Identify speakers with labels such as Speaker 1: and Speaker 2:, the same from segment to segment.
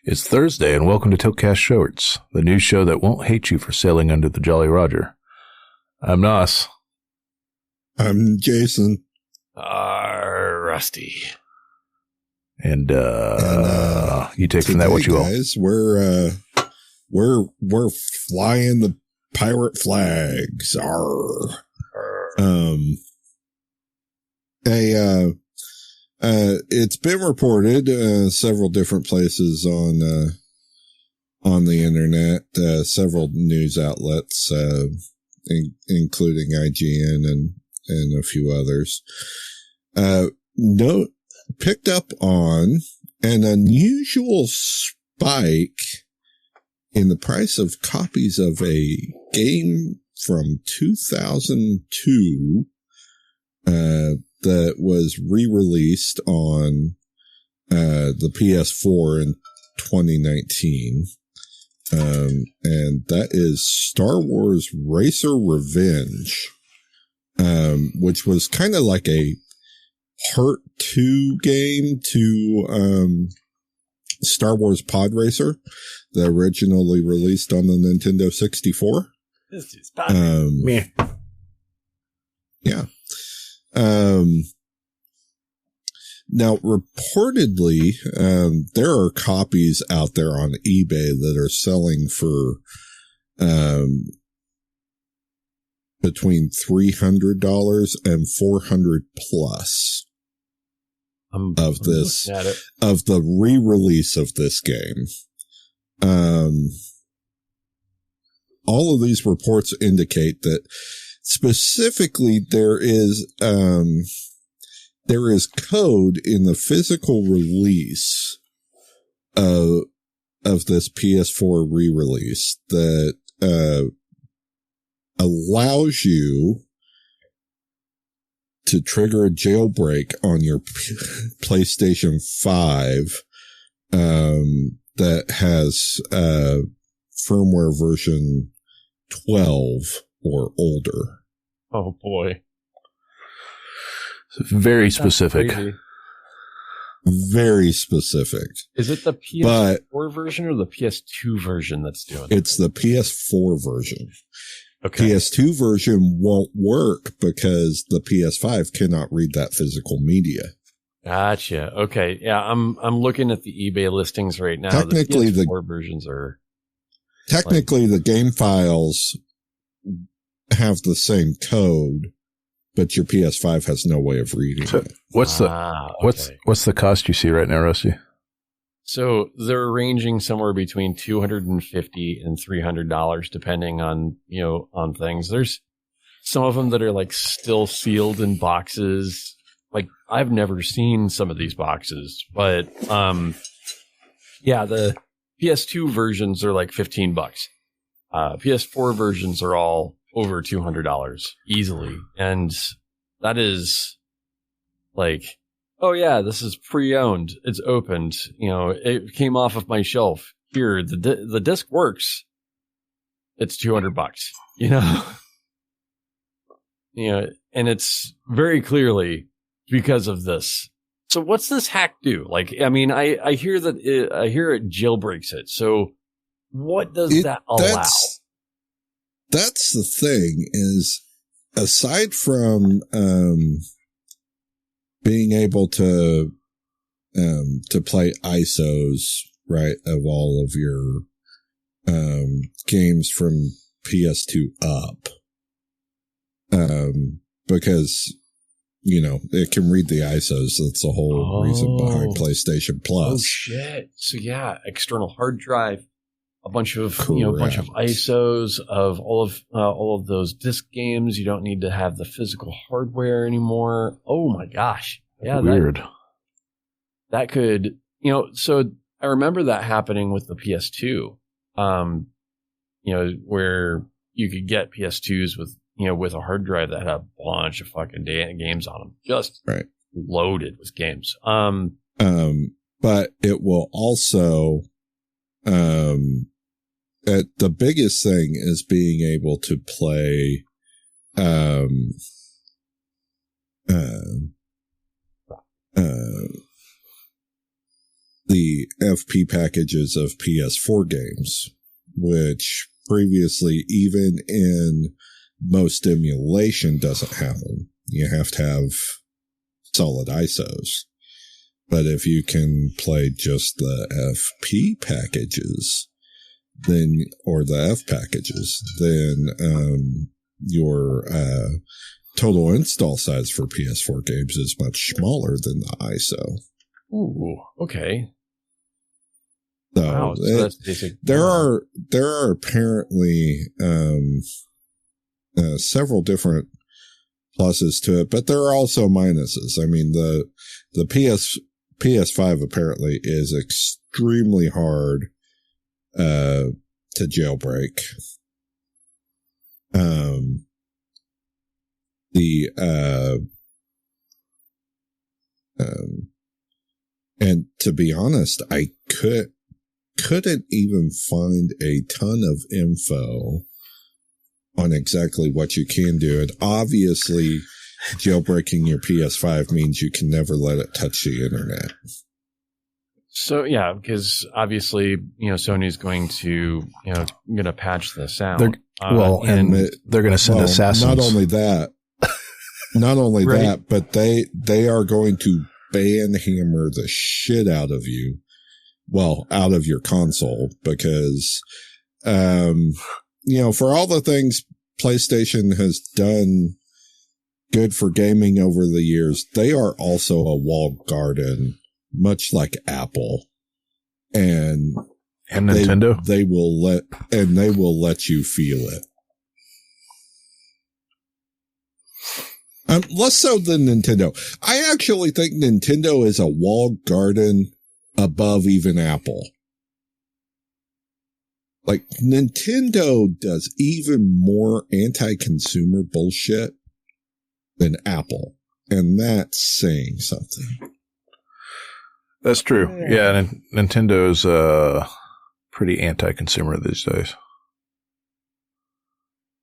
Speaker 1: It's Thursday, and welcome to TIltcast Shortz, the news show that won't hate you for sailing under the Jolly Roger. I'm Nauss.
Speaker 2: I'm Jason.
Speaker 3: Rusty.
Speaker 1: And you take from that what you
Speaker 2: guys, we're flying the pirate flags. Arr. It's been reported several different places on the internet, several news outlets, including IGN and a few others, picked up on an unusual spike in the price of copies of a game from 2002 that was re-released on the PS4 in 2019. And that is Star Wars Racer Revenge, which was kind of like a Part 2 game to Star Wars Pod Racer, that originally released on the Nintendo 64.
Speaker 3: This is yeah.
Speaker 2: Yeah. Now, reportedly, there are copies out there on eBay that are selling for between $300 and $400 plus of the re-release of this game. All of these reports indicate that specifically there is code in the physical release of this PS4 re-release that allows you to trigger a jailbreak on your PlayStation 5 that has firmware version 12 or older.
Speaker 3: Oh boy.
Speaker 1: Very specific.
Speaker 2: Very specific.
Speaker 3: Is it the PS4 version or the PS2 version that's doing it?
Speaker 2: It's the PS4 version.
Speaker 3: Okay.
Speaker 2: PS2 version won't work because the PS5 cannot read that physical media.
Speaker 3: Gotcha. Okay. Yeah, I'm looking at the eBay listings right now.
Speaker 2: Technically,
Speaker 3: the PS4 versions are
Speaker 2: the game files have the same code, but your PS5 has no way of reading it.
Speaker 1: What's the cost you see right now, Rusty?
Speaker 3: So they're ranging somewhere between $250 and $300, depending on things. There's some of them that are like still sealed in boxes. Like, I've never seen some of these boxes, but yeah, the PS2 versions are like $15. PS4 versions are all over $200 easily, and that is like, oh yeah, this is pre-owned. It's opened. It came off of my shelf. Here, the disc works. It's $200. And it's very clearly because of this. So what's this hack do? Like, I mean, I hear that it jailbreaks it. So what does that allow?
Speaker 2: That's the thing, is aside from being able to play ISOs, right, of all of your games from PS2 up, because it can read the ISOs. That's the whole reason behind PlayStation Plus.
Speaker 3: Oh shit! So yeah, external hard drive. A bunch of ISOs of all of those disc games. You don't need to have the physical hardware anymore. Oh my gosh! Yeah,
Speaker 1: weird.
Speaker 3: That could So I remember that happening with the PS2. Where you could get PS2s with a hard drive that had a bunch of fucking games on them, just
Speaker 2: right,
Speaker 3: loaded with games.
Speaker 2: But it will also the biggest thing is being able to play the FP packages of PS4 games, which previously, even in most emulation, doesn't happen. You have to have solid ISOs. But if you can play just the FP packages, then, or the F packages, then your total install size for PS4 games is much smaller than the ISO.
Speaker 3: Ooh, okay.
Speaker 2: So,
Speaker 3: wow, so that's basic.
Speaker 2: there are apparently several different pluses to it, but there are also minuses. I mean, the PS5 apparently is extremely hard to jailbreak. And to be honest, I couldn't even find a ton of info on exactly what you can do. And obviously, jailbreaking your PS5 means you can never let it touch the internet.
Speaker 3: So yeah, because obviously, Sony's going to patch this out.
Speaker 1: And they're going to send assassins.
Speaker 2: Not only that,
Speaker 3: Right.
Speaker 2: that, but they are going to banhammer the shit out of you. Well, out of your console, because, for all the things PlayStation has done good for gaming over the years, they are also a walled garden, much like Apple. And
Speaker 1: Nintendo.
Speaker 2: They will let you feel it. Less so than Nintendo. I actually think Nintendo is a walled garden above even Apple. Like, Nintendo does even more anti-consumer bullshit than Apple. And that's saying something.
Speaker 1: That's true. Yeah, Nintendo's pretty anti-consumer these days.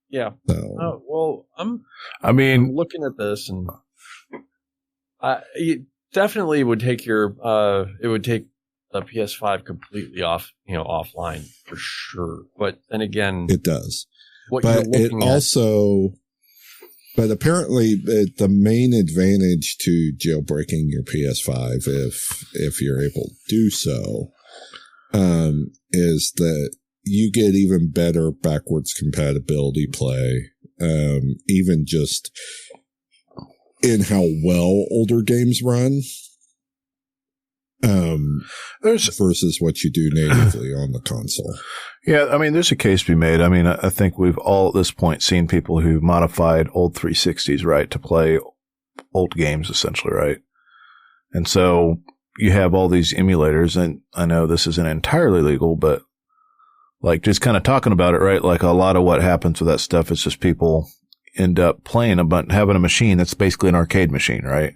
Speaker 3: Yeah.
Speaker 2: So,
Speaker 3: Well, I'm looking at this, and it definitely would take it would take the PS5 completely offline for sure. But then again,
Speaker 2: it does.
Speaker 3: What
Speaker 2: but
Speaker 3: you're looking
Speaker 2: but apparently the main advantage to jailbreaking your PS5, if you're able to do so, is that you get even better backwards compatibility play, even just in how well older games run, versus what you do natively on the console.
Speaker 1: Yeah, I mean, there's a case to be made. I mean, I think we've all at this point seen people who modified old 360s, right, to play old games, essentially, right? And so you have all these emulators, and I know this isn't entirely legal, but like just kind of talking about it, right? Like a lot of what happens with that stuff is just people end up playing having a machine that's basically an arcade machine, right?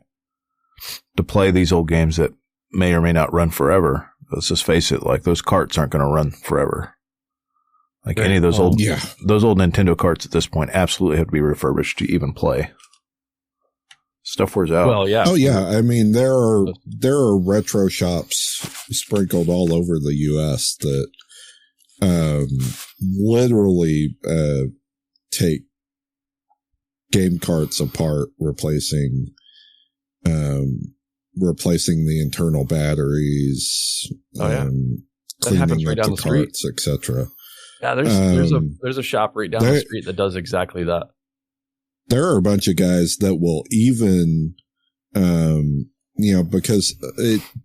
Speaker 1: To play these old games that may or may not run forever. Let's just face it, like those carts aren't going to run forever. Like any of those old Nintendo carts at this point absolutely have to be refurbished to even play. Stuff wears out.
Speaker 3: Well, yeah.
Speaker 2: Oh yeah. I mean, there are retro shops sprinkled all over the US that, literally, take game carts apart, replacing the internal batteries, cleaning
Speaker 3: right
Speaker 2: up
Speaker 3: down
Speaker 2: the
Speaker 3: the street.
Speaker 2: carts, etc.
Speaker 3: Yeah, there's a shop right down the street that does exactly that.
Speaker 2: There are a bunch of guys that will even, because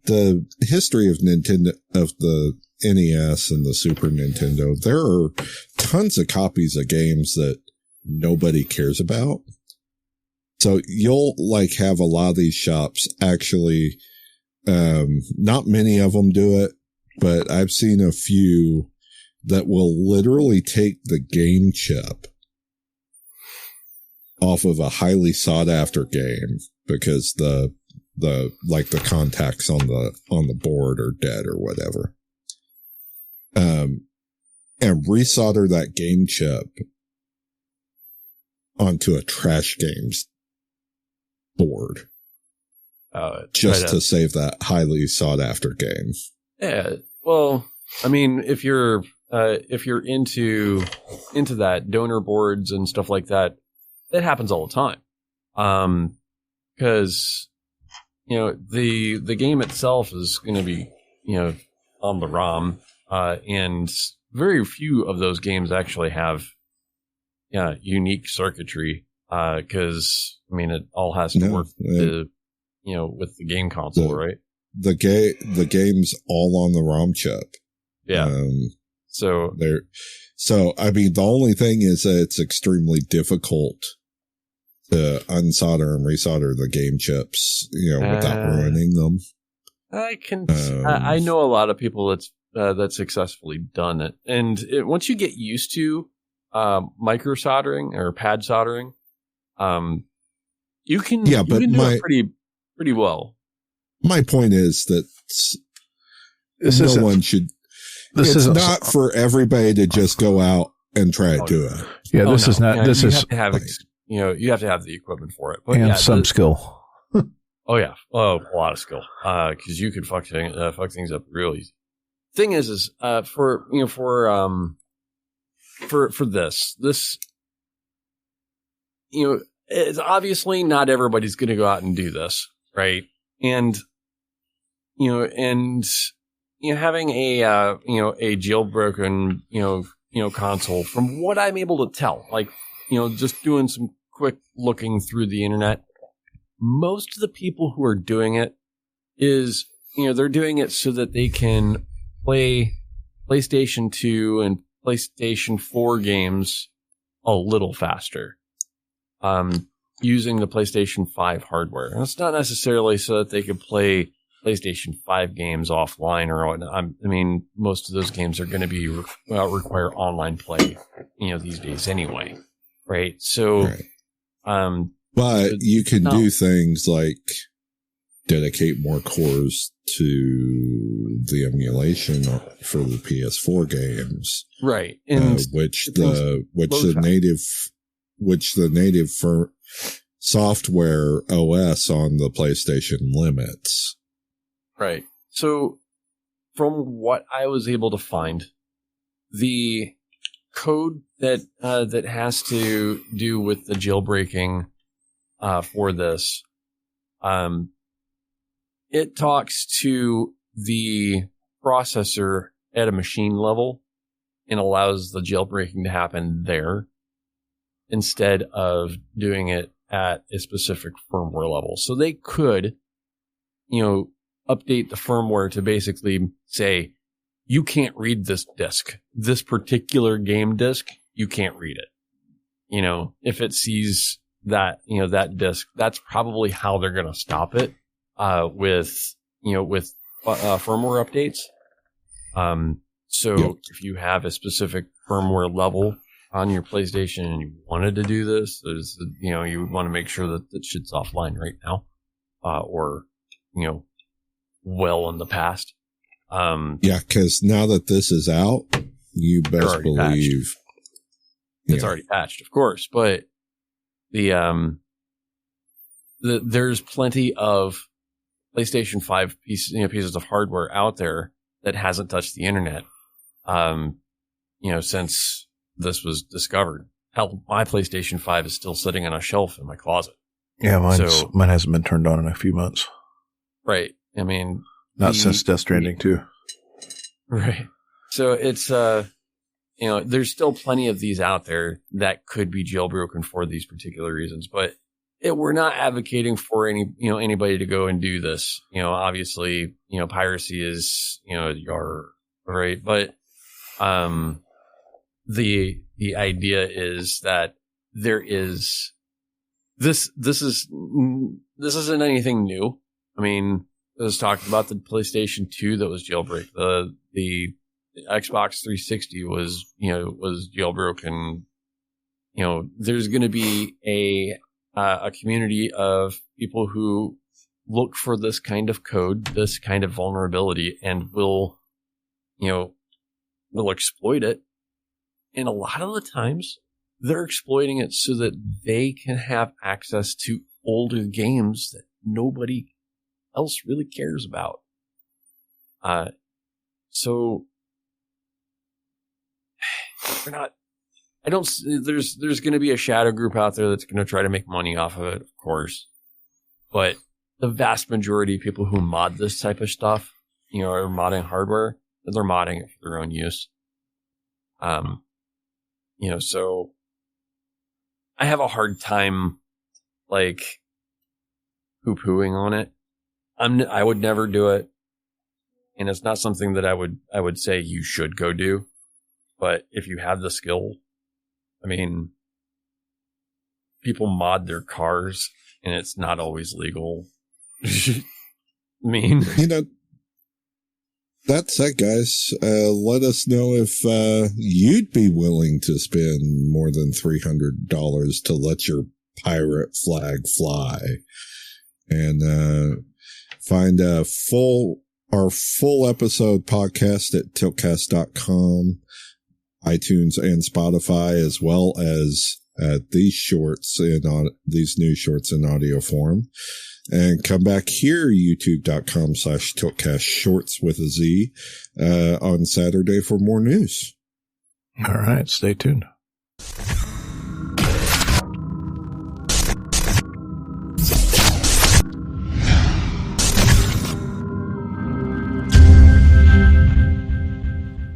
Speaker 2: the history of Nintendo, of the NES and the Super Nintendo, there are tons of copies of games that nobody cares about. So you'll have a lot of these shops actually, not many of them do it, but I've seen a few that will literally take the game chip off of a highly sought after game because the contacts on the board are dead or whatever. And resolder that game chip onto a trash games board. just to save that highly sought after game.
Speaker 3: Yeah. Well, I mean, if you're into that, donor boards and stuff like that, that happens all the time. Because the game itself is going to be on the ROM, and very few of those games actually have unique circuitry. Because I mean, it all has to work with the game console, right? The
Speaker 2: game's all on the ROM chip.
Speaker 3: Yeah. So
Speaker 2: I mean, the only thing is that it's extremely difficult to unsolder and resolder the game chips, without ruining them.
Speaker 3: I know a lot of people that successfully done it, and once you get used to micro soldering or pad soldering, you can do it pretty well.
Speaker 2: My point is that it's not for everybody to just go out and try to do it.
Speaker 1: Yeah, you
Speaker 3: have to have the equipment for it,
Speaker 1: but some skill.
Speaker 3: Oh yeah, a lot of skill. Because you could fuck things up real easy. Thing is for this, it's obviously not everybody's going to go out and do this, right? And having a jailbroken, console, from what I'm able to tell, like, just doing some quick looking through the internet, most of the people who are doing it is, they're doing it so that they can play PlayStation 2 and PlayStation 4 games a little faster, using the PlayStation 5 hardware. And it's not necessarily so that they could play PlayStation 5 games offline or whatnot. I mean, most of those games are going to be require online play, these days anyway, right? So,
Speaker 2: right. But you can do things like dedicate more cores to the emulation for the PS4 games,
Speaker 3: right? And
Speaker 2: which the native software OS on the PlayStation limits.
Speaker 3: Right. So, from what I was able to find, the code that has to do with the jailbreaking for this, it talks to the processor at a machine level and allows the jailbreaking to happen there instead of doing it at a specific firmware level. So they could, update the firmware to basically say, you can't read this disk, this particular game disk, you can't read it. If it sees that, that disk, that's probably how they're going to stop it, with firmware updates. If you have a specific firmware level on your PlayStation and you wanted to do this, you want to make sure that that shit's offline right now, or, well in the past.
Speaker 2: Because now that this is out, you best believe
Speaker 3: it's already patched, of course. But there's plenty of PlayStation 5 pieces of hardware out there that hasn't touched the internet, since this was discovered. Hell, my PlayStation 5 is still sitting on a shelf in my closet.
Speaker 1: Yeah, mine hasn't been turned on in a few months.
Speaker 3: Right. I mean,
Speaker 1: not since Death Stranding 2.
Speaker 3: Right. So it's, there's still plenty of these out there that could be jailbroken for these particular reasons, but we're not advocating for anybody to go and do this. Obviously, piracy is, right. But, the idea is that there is this isn't anything new. I mean, it was talked about the PlayStation 2 that was jailbreak. The Xbox 360 was jailbroken. There's going to be a community of people who look for this kind of code, this kind of vulnerability, and will exploit it. And a lot of the times they're exploiting it so that they can have access to older games that nobody else really cares about. So we're not. I don't. There's going to be a shadow group out there that's going to try to make money off of it, of course. But the vast majority of people who mod this type of stuff, you know, are modding hardware. They're modding it for their own use. You know, so I have a hard time, like, poo-pooing on it. I would never do it, and it's not something that I would say you should go do. But if you have the skill, I mean, people mod their cars, and it's not always legal. I mean,
Speaker 2: you know, that said, guys, let us know if you'd be willing to spend more than $300 to let your pirate flag fly. And find our full episode podcast at TIltcast.com, iTunes and Spotify, as well as these new shorts in audio form. And come back here, youtube.com/TIltcast shorts with a Z, on Saturday for more news.
Speaker 1: All right. Stay tuned.